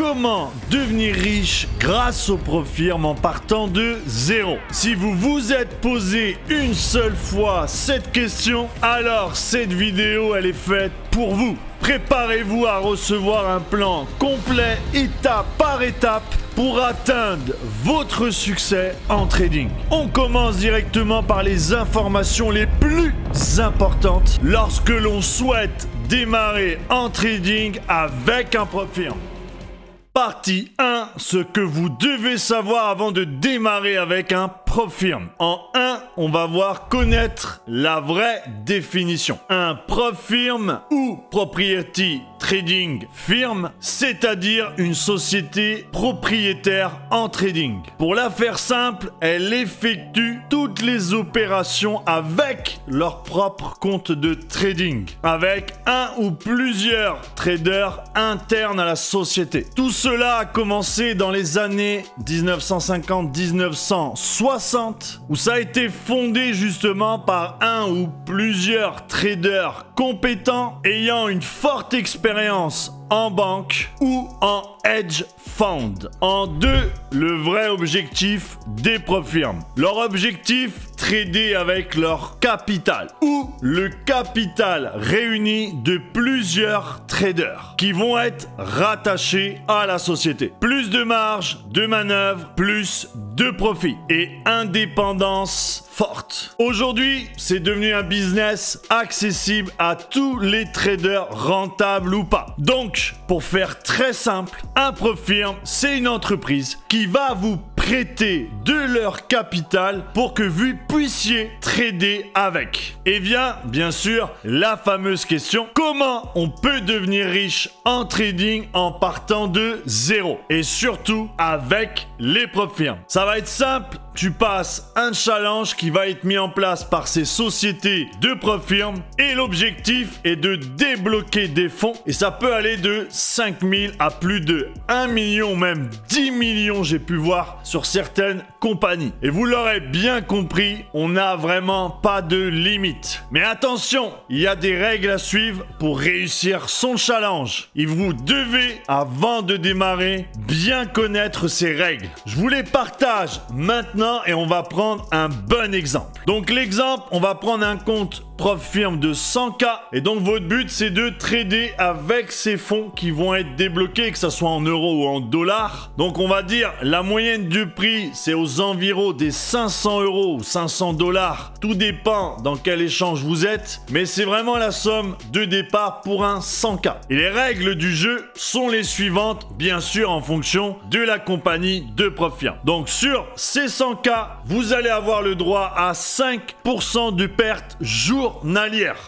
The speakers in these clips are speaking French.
comment devenir riche grâce au PropFirm en partant de zéro? Si vous vous êtes posé une seule fois cette question, alors cette vidéo elle est faite pour vous. Préparez-vous à recevoir un plan complet, étape par étape, pour atteindre votre succès en trading. On commence directement par les informations les plus importantes lorsque l'on souhaite démarrer en trading avec un PropFirm. Partie 1, ce que vous devez savoir avant de démarrer avec un PropFirm. En 1, on va voir connaître la vraie définition. Un PropFirm ou Propriety Trading Firm, c'est-à-dire une société propriétaire en trading. Pour la faire simple, elle effectue toutes les opérations avec leur propre compte de trading, avec un ou plusieurs traders internes à la société. Tout cela a commencé dans les années 1950-1960, où ça a été fondé justement par un ou plusieurs traders compétents ayant une forte expérience en banque ou en hedge fund. En 2, le vrai objectif des PropFirm. Leur objectif, trader avec leur capital ou le capital réuni de plusieurs traders qui vont être rattachés à la société. Plus de marge, de manœuvre, plus de profit et indépendance forte. Aujourd'hui, c'est devenu un business accessible à tous les traders, rentables ou pas. Donc, pour faire très simple, un PropFirm, c'est une entreprise qui va vous prêter de leur capital pour que vous puissiez trader avec. Et vient, bien sûr, la fameuse question, comment on peut devenir riche en trading en partant de zéro? Et surtout, avec les PropFirm. Ça va être simple, tu passes un challenge qui va être mis en place par ces sociétés de PropFirm et l'objectif est de débloquer des fonds et ça peut aller de 5 000 à plus de 1 million, même 10 millions, j'ai pu voir sur certaines compagnies. Et vous l'aurez bien compris, on n'a vraiment pas de limite. Mais attention, il y a des règles à suivre pour réussir son challenge. Et vous devez, avant de démarrer, bien connaître ces règles. Je vous les partage maintenant et on va prendre un bon exemple. Donc l'exemple, on va prendre un compte PropFirm de 100K et donc votre but c'est de trader avec ces fonds qui vont être débloqués, que ce soit en euros ou en dollars. Donc on va dire la moyenne du prix c'est aux environs des 500 euros ou 500 dollars. Tout dépend dans quel échange vous êtes, mais c'est vraiment la somme de départ pour un 100K. Et les règles du jeu sont les suivantes, bien sûr en fonction de la compagnie de PropFirm. Donc sur ces 100K, vous allez avoir le droit à 5% de perte journalière.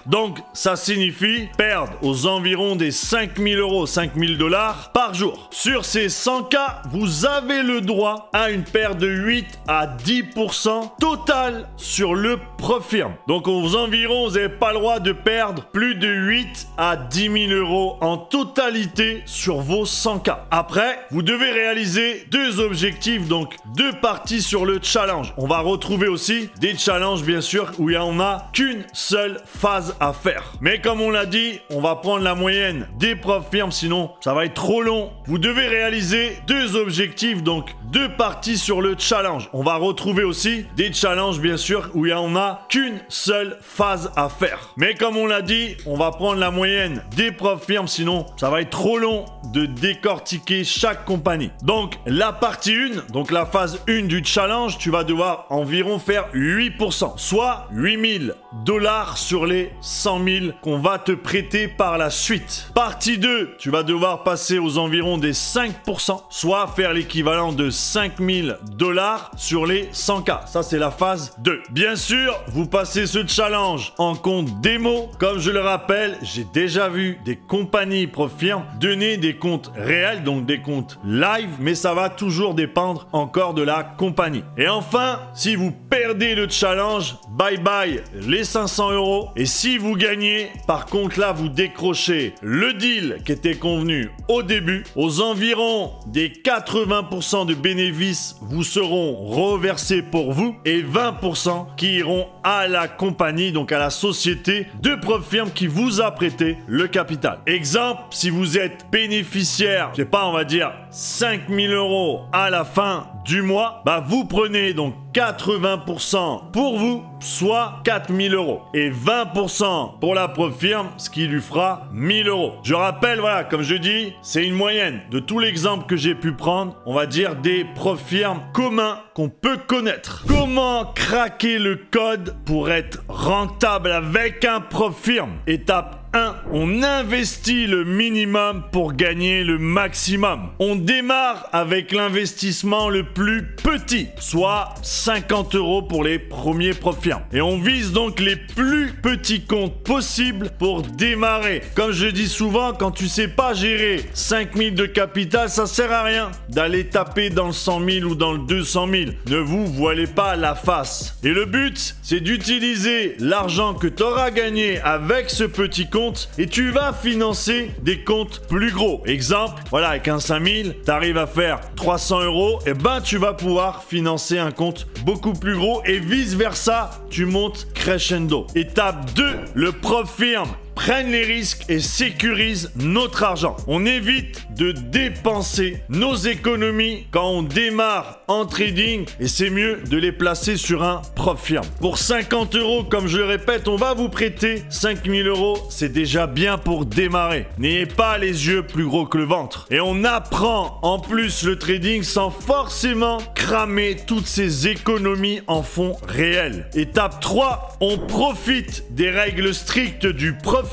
Donc, ça signifie perdre aux environs des 5 000 euros, 5 000 dollars par jour. Sur ces 100K, vous avez le droit à une perte de 8 à 10% total sur le PropFirm. Donc, aux environs, vous n'avez pas le droit de perdre plus de 8 à 10 000 euros en totalité sur vos 100K. Après, vous devez réaliser 2 objectifs, donc 2 parties sur le challenge. On va retrouver aussi des challenges, bien sûr, où il n'y en a qu'une seule phase à faire. Mais comme on l'a dit, on va prendre la moyenne des PropFirm, sinon ça va être trop long. Vous devez réaliser 2 objectifs, donc 2 parties sur le challenge. On va retrouver aussi des challenges, bien sûr, où il n'y en a qu'une seule phase à faire. Mais comme on l'a dit, on va prendre la moyenne des PropFirm, sinon ça va être trop long de décortiquer chaque compagnie. Donc la partie 1, donc la phase 1 du challenge, tu vas devoir environ faire 8%, soit 8 000 dollars sur les 100 000 qu'on va te prêter par la suite. Partie 2, tu vas devoir passer aux environs des 5%, soit faire l'équivalent de 5 000 dollars sur les 100K. Ça, c'est la phase 2. Bien sûr, vous passez ce challenge en compte démo. Comme je le rappelle, j'ai déjà vu des compagnies PropFirm donner des comptes réels, donc des comptes live, mais ça va toujours dépendre encore de la compagnie. Et enfin, si vous perdez le challenge, bye bye les 500 €. Et si vous gagnez, par contre là, vous décrochez le deal qui était convenu au début. Aux environs des 80% de bénéfices vous seront reversés pour vous et 20% qui iront à la compagnie, donc à la société de PropFirm qui vous a prêté le capital. Exemple, si vous êtes bénéficiaire, je sais pas, on va dire 5 000 € à la fin du mois, bah vous prenez donc 80% pour vous, soit 4 000 € et 20% pour la PropFirm, ce qui lui fera 1 000 €. Je rappelle, voilà, comme je dis, c'est une moyenne de tout l'exemple que j'ai pu prendre, on va dire des PropFirm communs qu'on peut connaître. Comment craquer le code pour être rentable avec un PropFirm? Étape 1. On investit le minimum pour gagner le maximum. On démarre avec l'investissement le plus petit, soit 50 € pour les premiers PropFirm. Et on vise donc les plus petits comptes possibles pour démarrer. Comme je dis souvent, quand tu sais pas gérer 5 000 de capital, ça sert à rien d'aller taper dans le 100 000 ou dans le 200 000. Ne vous voilez pas la face. Et le but, c'est d'utiliser l'argent que tu auras gagné avec ce petit compte et tu vas financer des comptes plus gros. Exemple, voilà, avec un 5000, tu arrives à faire 300 €, et ben tu vas pouvoir financer un compte beaucoup plus gros et vice versa, tu montes crescendo. Étape 2, le PropFirm prennent les risques et sécurisent notre argent. On évite de dépenser nos économies quand on démarre en trading et c'est mieux de les placer sur un PropFirm. Pour 50 €, comme je le répète, on va vous prêter 5 000 €. C'est déjà bien pour démarrer. N'ayez pas les yeux plus gros que le ventre. Et on apprend en plus le trading sans forcément cramer toutes ces économies en fonds réels. Étape 3, on profite des règles strictes du PropFirm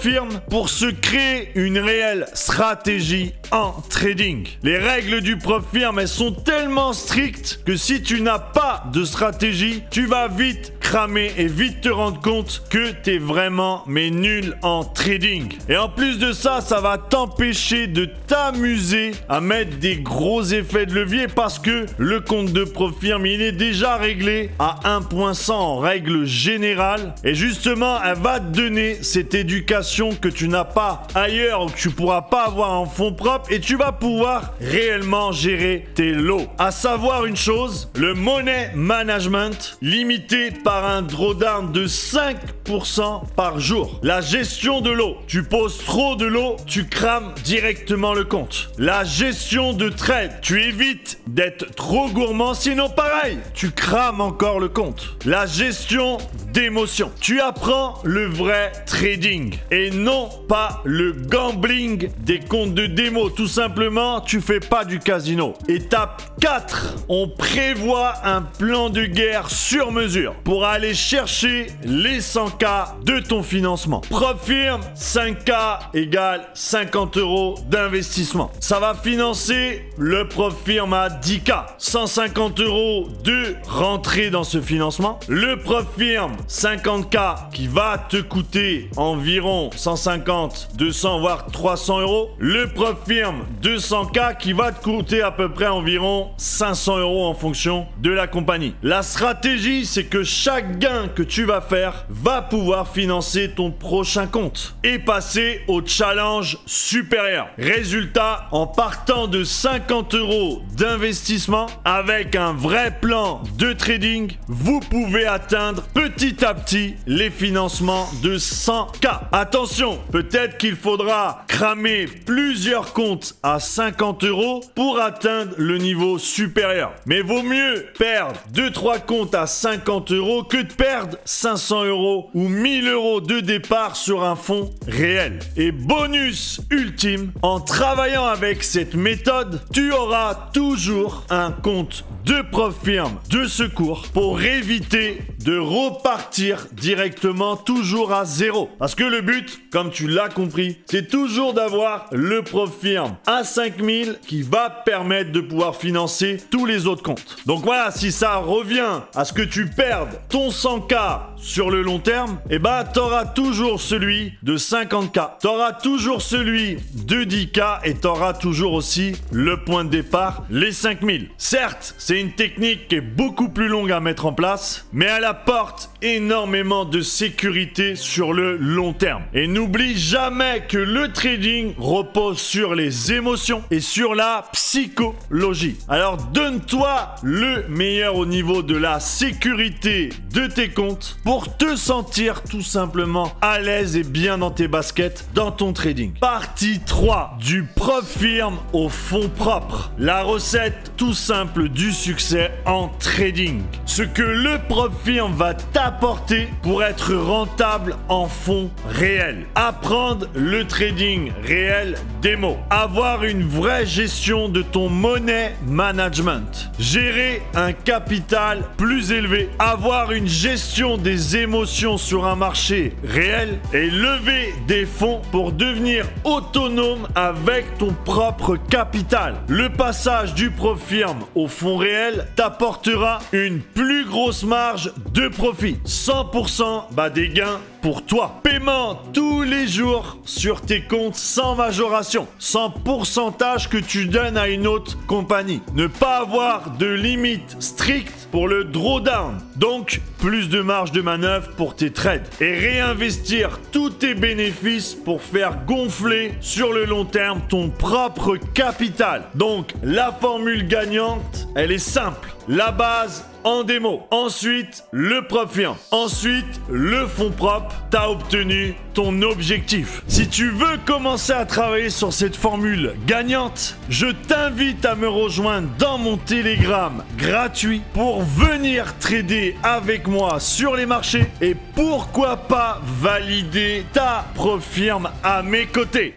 pour se créer une réelle stratégie en trading. Les règles du PropFirm, elles sont tellement strictes que si tu n'as pas de stratégie, tu vas vite cramer et vite te rendre compte que t'es vraiment nul en trading. Et en plus de ça, ça va t'empêcher de t'amuser à mettre des gros effets de levier parce que le compte de PropFirm, il est déjà réglé à 1.100 en règle générale. Et justement, elle va te donner cette éducation que tu n'as pas ailleurs ou que tu pourras pas avoir en fonds propres et tu vas pouvoir réellement gérer tes lots. À savoir une chose, le money management limité par un drawdown de 5% par jour. La gestion de l'eau. Tu poses trop de l'eau, tu crames directement le compte. La gestion de trade. Tu évites d'être trop gourmand, sinon pareil, tu crames encore le compte. La gestion d'émotion. Tu apprends le vrai trading et non pas le gambling des comptes de démo. Tout simplement, tu fais pas du casino. Étape 4. On prévoit un plan de guerre sur mesure pour aller chercher les 100K de ton financement. PropFirm, 5K égale 50 € d'investissement. Ça va financer le PropFirm à 10K. 150 € de rentrée dans ce financement. Le PropFirm, 50K qui va te coûter environ 150, 200 voire 300 €. Le PropFirm, 200K qui va te coûter à peu près environ 500 € en fonction de la compagnie. La stratégie, c'est que chaque gain que tu vas faire va pouvoir financer ton prochain compte et passer au challenge supérieur. Résultat, en partant de 50 € d'investissement avec un vrai plan de trading, vous pouvez atteindre petit à petit les financements de 100K. Attention, peut-être qu'il faudra cramer plusieurs comptes à 50 € pour atteindre le niveau supérieur. Mais vaut mieux perdre 2-3 comptes à 50 € que de perdre 500 € ou 1000 € de départ sur un fonds réel. Et bonus ultime, en travaillant avec cette méthode, tu auras toujours un compte de PropFirm de secours pour éviter de repartir directement toujours à zéro. Parce que le but, comme tu l'as compris, c'est toujours d'avoir le PropFirm à 5000 qui va permettre de pouvoir financer tous les autres comptes. Donc voilà, si ça revient à ce que tu perdes ton 100K sur le long terme, eh ben t'auras toujours celui de 50K. T'auras toujours celui de 10K et t'auras toujours aussi le point de départ, les 5000. Certes, c'est une technique qui est beaucoup plus longue à mettre en place, mais à la elle apporte énormément de sécurité sur le long terme. Et n'oublie jamais que le trading repose sur les émotions et sur la psychologie. Alors donne-toi le meilleur au niveau de la sécurité de tes comptes pour te sentir tout simplement à l'aise et bien dans tes baskets dans ton trading. Partie 3, du prop firme au fonds propre. La recette tout simple du succès en trading. Ce que le prop firme va t'apporter pour être rentable en fonds réels. Apprendre le trading réel démo. Avoir une vraie gestion de ton money management. Gérer un capital plus élevé. Avoir une gestion des émotions sur un marché réel. Et lever des fonds pour devenir autonome avec ton propre capital. Le passage du prop firme au fonds réel t'apportera une plus grosse marge de profit. 100% des gains pour toi. Paiement tous les jours sur tes comptes sans majoration, sans pourcentage que tu donnes à une autre compagnie. Ne pas avoir de limite stricte pour le drawdown. Donc, plus de marge de manœuvre pour tes trades. Et réinvestir tous tes bénéfices pour faire gonfler sur le long terme ton propre capital. Donc, la formule gagnante, elle est simple. La base en démo. Ensuite, le prop firme. Ensuite, le fonds propre. T'as obtenu ton objectif. Si tu veux commencer à travailler sur cette formule gagnante, je t'invite à me rejoindre dans mon Telegram gratuit pour venir trader avec moi sur les marchés et pourquoi pas valider ta prop firme à mes côtés.